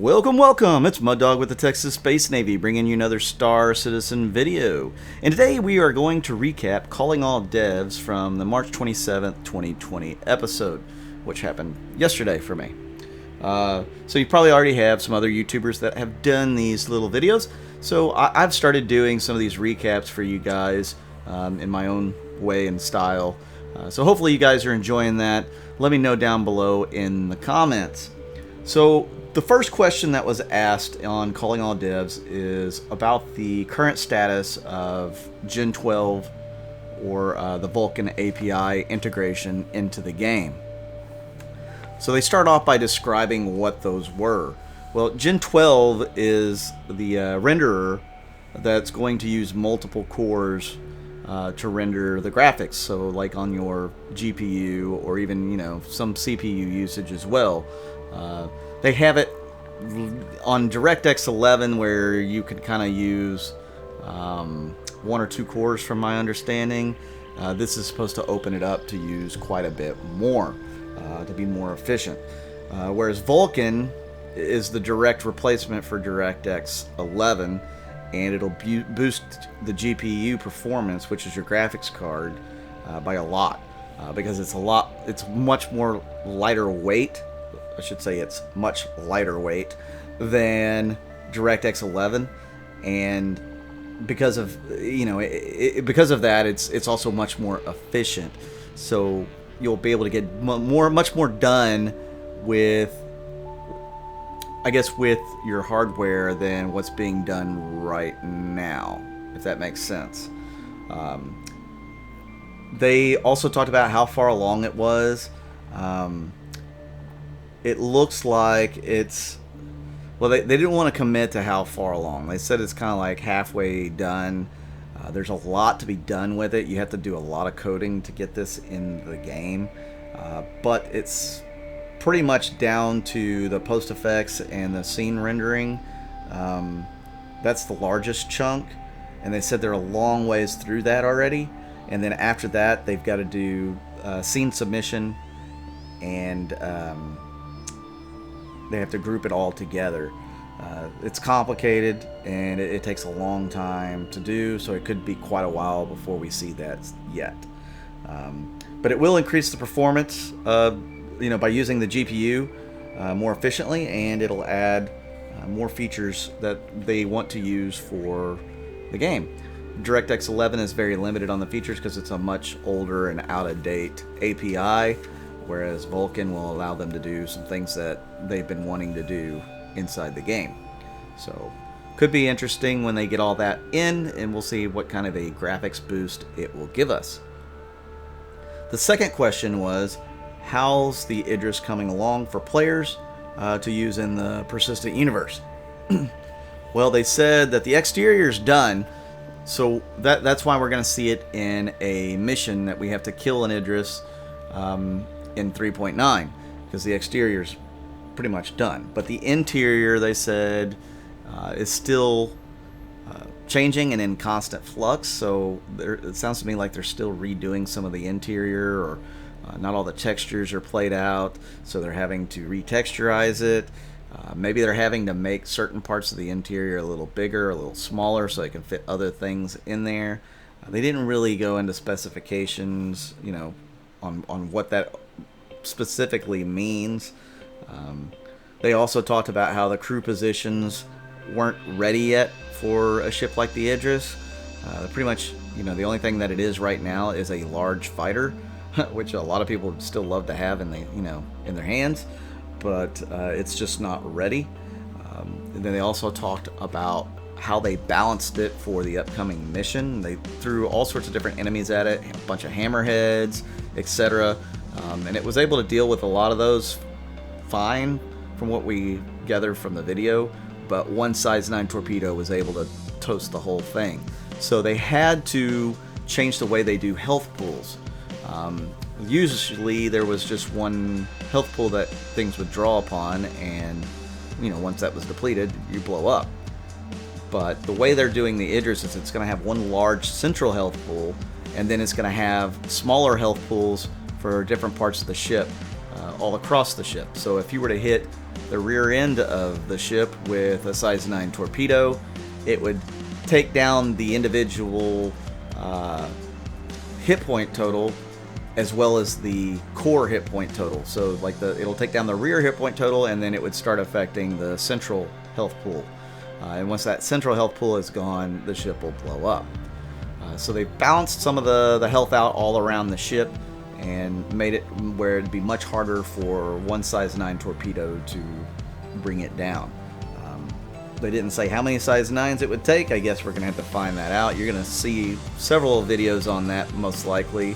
Welcome, welcome! It's Mud Dog with the Texas Space Navy, bringing you another Star Citizen video. And today we are going to recap Calling All Devs from the March 27th, 2020 episode, which happened yesterday for me. So you probably already have some other YouTubers that have done these little videos. So I've started doing some of these recaps for you guys in my own way and style. So hopefully you guys are enjoying that. Let me know down below in the comments. So the first question that was asked on Calling All Devs is about the current status of Gen 12 or the Vulkan API integration into the game. So they start off by describing what those were. Well, Gen 12 is the renderer that's going to use multiple cores to render the graphics. So like on your GPU or even, some CPU usage as well. They have it on DirectX 11 where you could kind of use one or two cores from my understanding. This is supposed to open it up to use quite a bit more, to be more efficient. Whereas Vulkan is the direct replacement for DirectX 11, and it'll boost the GPU performance, which is your graphics card, by a lot, because it's much more lighter weight. I should say it's much lighter weight than DirectX 11, and because of because of that, it's also much more efficient. So you'll be able to get much more done with, I guess, with your hardware than what's being done right now, if that makes sense. They also talked about how far along it was. It looks like it's, well, they didn't want to commit to how far along. They said it's kind of like halfway done. There's a lot to be done with it. You have to do a lot of coding to get this in the game. But it's pretty much down to the post effects and the scene rendering. That's the largest chunk. And they said they're a long ways through that already. And then after that, they've got to do scene submission, and they have to group it all together. It's complicated, and it takes a long time to do, so it could be quite a while before we see that yet. But it will increase the performance, by using the GPU more efficiently, and it'll add more features that they want to use for the game. DirectX 11 is very limited on the features because it's a much older and out-of-date API, whereas Vulkan will allow them to do some things that they've been wanting to do inside the game. So could be interesting when they get all that in, and we'll see what kind of a graphics boost it will give us. The second question was, how's the Idris coming along for players to use in the persistent universe? Well, they said that the exterior is done, so that's why we're going to see it in a mission that we have to kill an Idris in 3.9, because the exterior is pretty much done. But the interior, they said, is still changing and in constant flux. So it sounds to me like they're still redoing some of the interior, or not all the textures are played out, so they're having to retexturize it. Maybe they're having to make certain parts of the interior a little bigger, a little smaller, so they can fit other things in there. They didn't really go into specifications, on what that specifically means. They also talked about how the crew positions weren't ready yet for a ship like the Idris. Pretty much, the only thing that it is right now is a large fighter, which a lot of people would still love to have in their hands, but it's just not ready. And then they also talked about how they balanced it for the upcoming mission. They threw all sorts of different enemies at it, a bunch of hammerheads, etc. And it was able to deal with a lot of those fine from what we gathered from the video, but one size 9 torpedo was able to toast the whole thing. So they had to change the way they do health pools. Usually there was just one health pool that things would draw upon, and once that was depleted, you blow up. But the way they're doing the Idris is it's going to have one large central health pool, and then it's going to have smaller health pools for different parts of the ship all across the ship. So if you were to hit the rear end of the ship with a size 9 torpedo, it would take down the individual hit point total as well as the core hit point total. So like it'll take down the rear hit point total, and then it would start affecting the central health pool. And once that central health pool is gone, the ship will blow up. So they balanced some of the health out all around the ship and made it where it'd be much harder for one size 9 torpedo to bring it down. They didn't say how many size 9s it would take. I guess we're going to have to find that out. You're going to see several videos on that, most likely,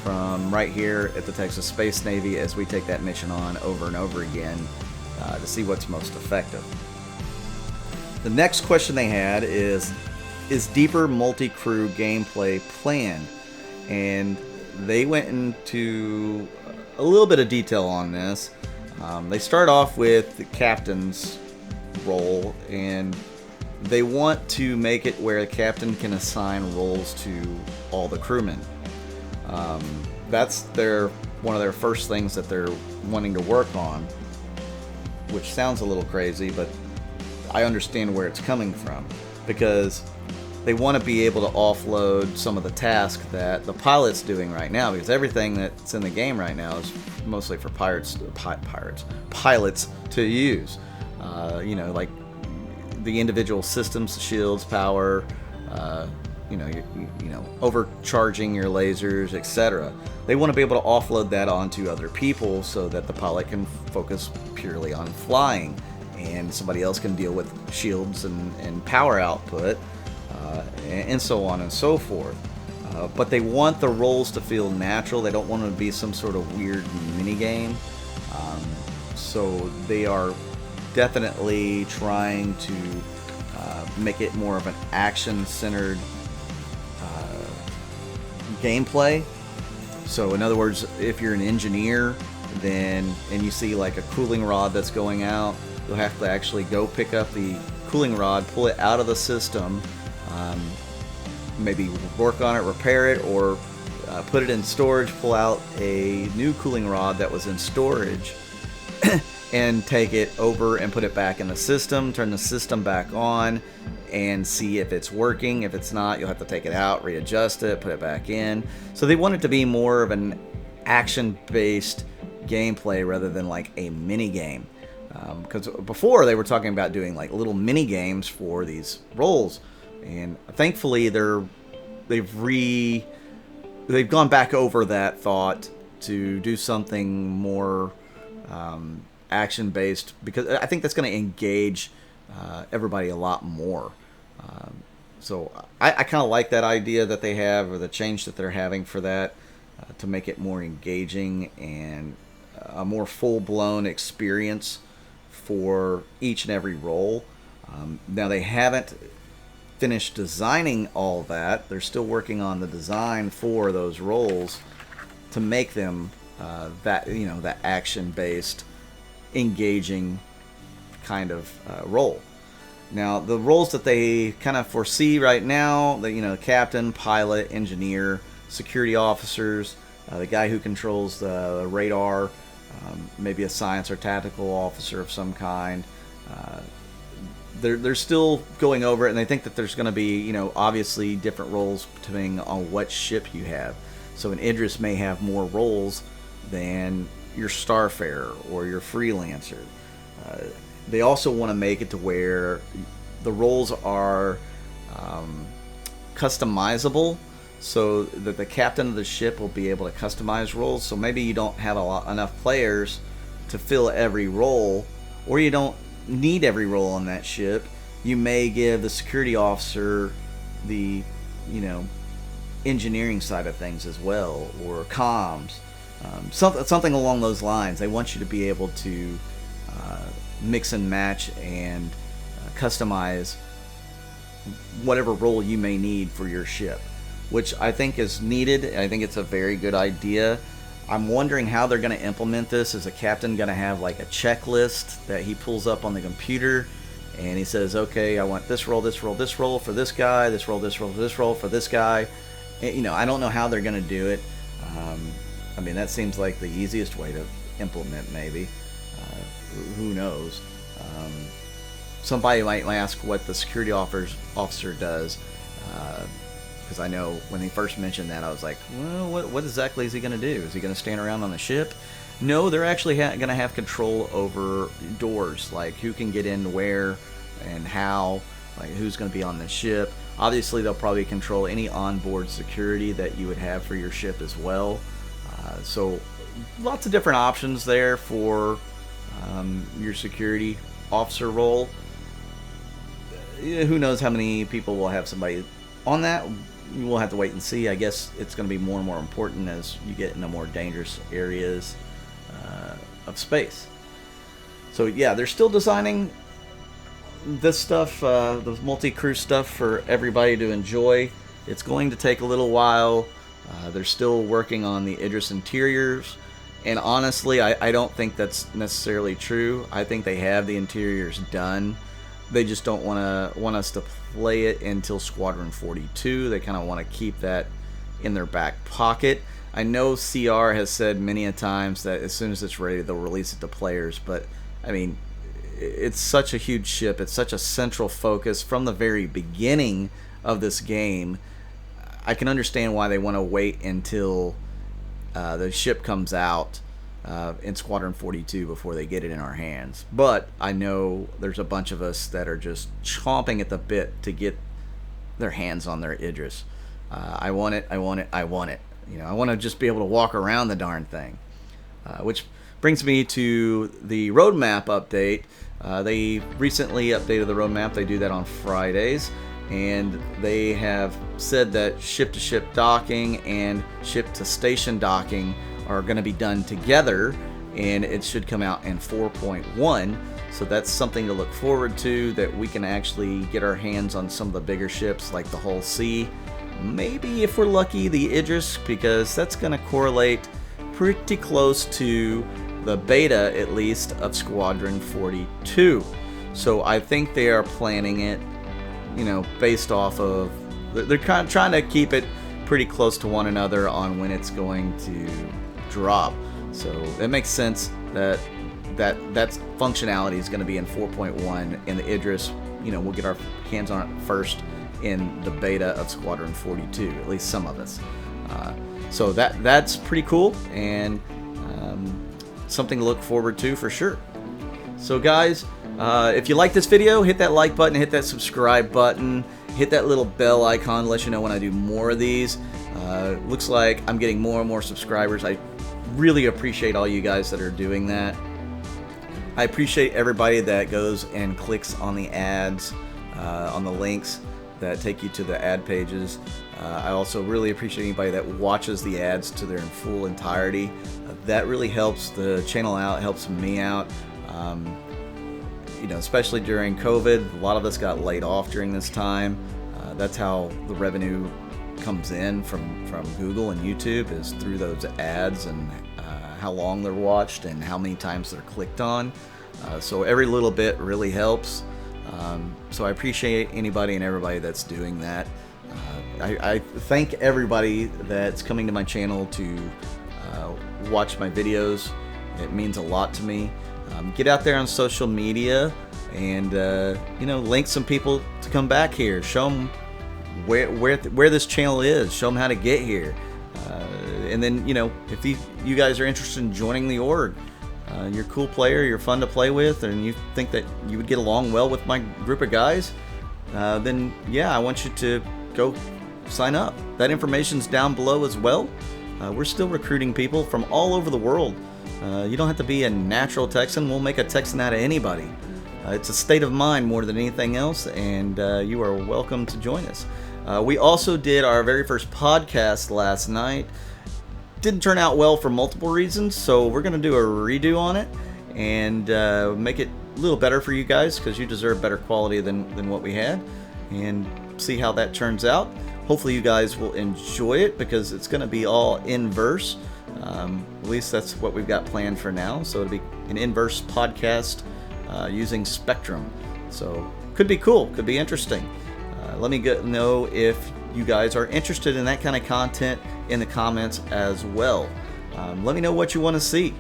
from right here at the Texas Space Navy as we take that mission on over and over again to see what's most effective. The next question they had is deeper multi-crew gameplay planned? And they went into a little bit of detail on this. They start off with the captain's role, and they want to make it where the captain can assign roles to all the crewmen. That's one of their first things that they're wanting to work on, which sounds a little crazy, but I understand where it's coming from, because they want to be able to offload some of the tasks that the pilot's doing right now, because everything that's in the game right now is mostly for pilots to use. Like the individual systems, shields, power, overcharging your lasers, etc. They want to be able to offload that onto other people so that the pilot can focus purely on flying, and somebody else can deal with shields and power output, and so on and so forth. But they want the roles to feel natural. They don't want it to be some sort of weird mini game. So they are definitely trying to make it more of an action-centered gameplay. So in other words, if you're an engineer and you see like a cooling rod that's going out, you'll have to actually go pick up the cooling rod, pull it out of the system, maybe work on it, repair it, or put it in storage, pull out a new cooling rod that was in storage and take it over and put it back in the system, turn the system back on, and see if it's working. If it's not, you'll have to take it out, readjust it, put it back in. So they want it to be more of an action-based gameplay rather than like a mini game. Because before they were talking about doing like little mini games for these roles, and thankfully they've gone back over that thought to do something more action-based, because I think that's going to engage everybody a lot more. So I kind of like that idea that they have, or the change that they're having for that, to make it more engaging and a more full-blown experience for each and every role. Now they haven't finished designing all that. They're still working on the design for those roles to make them that action-based, engaging kind of role. Now the roles that they kind of foresee right now, the captain, pilot, engineer, security officers, the guy who controls the radar, maybe a science or tactical officer of some kind. They're still going over it, and they think that there's going to be obviously different roles depending on what ship you have. So an Idris may have more roles than your Starfarer or your Freelancer. They also want to make it to where the roles are customizable, so that the captain of the ship will be able to customize roles. So maybe you don't have enough players to fill every role, or you don't need every role on that ship. You may give the security officer the engineering side of things as well, or comms, something along those lines. They want you to be able to mix and match and customize whatever role you may need for your ship, which I think is needed. I think it's a very good idea. I'm wondering how they're going to implement this. Is the captain going to have like a checklist that he pulls up on the computer, and he says, okay, I want this role, this role, this role for this guy, this role, this role, this role for this guy? I don't know how they're going to do it. That seems like the easiest way implement, maybe. Who knows? Somebody might ask what the security officer does, because I know when they first mentioned that, I was like, well, what exactly is he going to do? Is he going to stand around on the ship? No, they're actually going to have control over doors, like who can get in where and how, like who's going to be on the ship. Obviously, they'll probably control any onboard security that you would have for your ship as well. So lots of different options there for your security officer role. Who knows how many people will have somebody on that? We'll have to wait and see. I guess it's going to be more and more important as you get into more dangerous areas of space. So yeah, they're still designing this stuff, the multi-crew stuff, for everybody to enjoy. It's going to take a little while. They're still working on the Idris interiors, and honestly, I don't think that's necessarily true. I think they have the interiors done. They just don't want us to play it until Squadron 42. They kind of want to keep that in their back pocket. I know CR has said many a times that as soon as it's ready, they'll release it to players, but I mean, it's such a huge ship. It's such a central focus from the very beginning of this game. I can understand why they want to wait until the ship comes out in Squadron 42 before they get it in our hands. But I know there's a bunch of us that are just chomping at the bit to get their hands on their Idris. I want it, I want it, I want it. You know, I want to just be able to walk around the darn thing. Which brings me to the roadmap update. They recently updated the roadmap. They do that on Fridays. And they have said that ship-to-ship docking and ship-to-station docking are going to be done together, and it should come out in 4.1. So that's something to look forward to, that we can actually get our hands on some of the bigger ships like the Hull C. Maybe, if we're lucky, the Idris, because that's going to correlate pretty close to the beta, at least, of Squadron 42. So I think they are planning it, you know, based off of, they're kind of trying to keep it pretty close to one another on when it's going to drop. So it makes sense that functionality is going to be in 4.1, and the Idris, you know, we'll get our hands on it first in the beta of Squadron 42, at least some of us. So that's pretty cool, and something to look forward to for sure. So guys, if you like this video, hit that like button, hit that subscribe button, hit that little bell icon to let you know when I do more of these. Looks like I'm getting more and more subscribers. I really appreciate all you guys that are doing that. I appreciate everybody that goes and clicks on the ads, on the links that take you to the ad pages. I also really appreciate anybody that watches the ads to their full entirety. That really helps the channel out, helps me out. You know, especially during COVID, a lot of us got laid off during this time. That's how the revenue comes in from Google and YouTube, is through those ads and how long they're watched and how many times they're clicked on. So every little bit really helps. So I appreciate anybody and everybody that's doing that. I thank everybody that's coming to my channel to watch my videos. It means a lot to me. Get out there on social media and you know, link some people to come back here. Show them where this channel is. Show them how to get here. And then, you know, if you guys are interested in joining the org, you're a cool player, you're fun to play with, and you think that you would get along well with my group of guys, then yeah, I want you to go sign up. That information's down below as well. We're still recruiting people from all over the world. You don't have to be a natural Texan. We'll make a Texan out of anybody. It's a state of mind more than anything else, and you are welcome to join us. We also did our very first podcast last night. Didn't turn out well for multiple reasons, so we're going to do a redo on it and make it a little better for you guys, because you deserve better quality than what we had, and see how that turns out. Hopefully you guys will enjoy it, because it's going to be all inverse. At least that's what we've got planned for now. So it'll be an inverse podcast using Spectrum. So could be cool, could be interesting. Let me know if you guys are interested in that kind of content in the comments as well. Let me know what you want to see.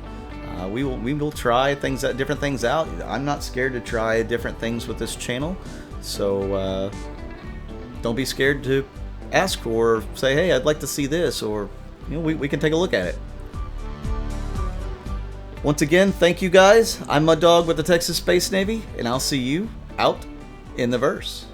We will try different things out. I'm not scared to try different things with this channel, so don't be scared to ask or say, hey, I'd like to see this, or we can take a look at it. Once again, thank you guys. I'm Mud Dog with the Texas Space Navy, and I'll see you out in the verse.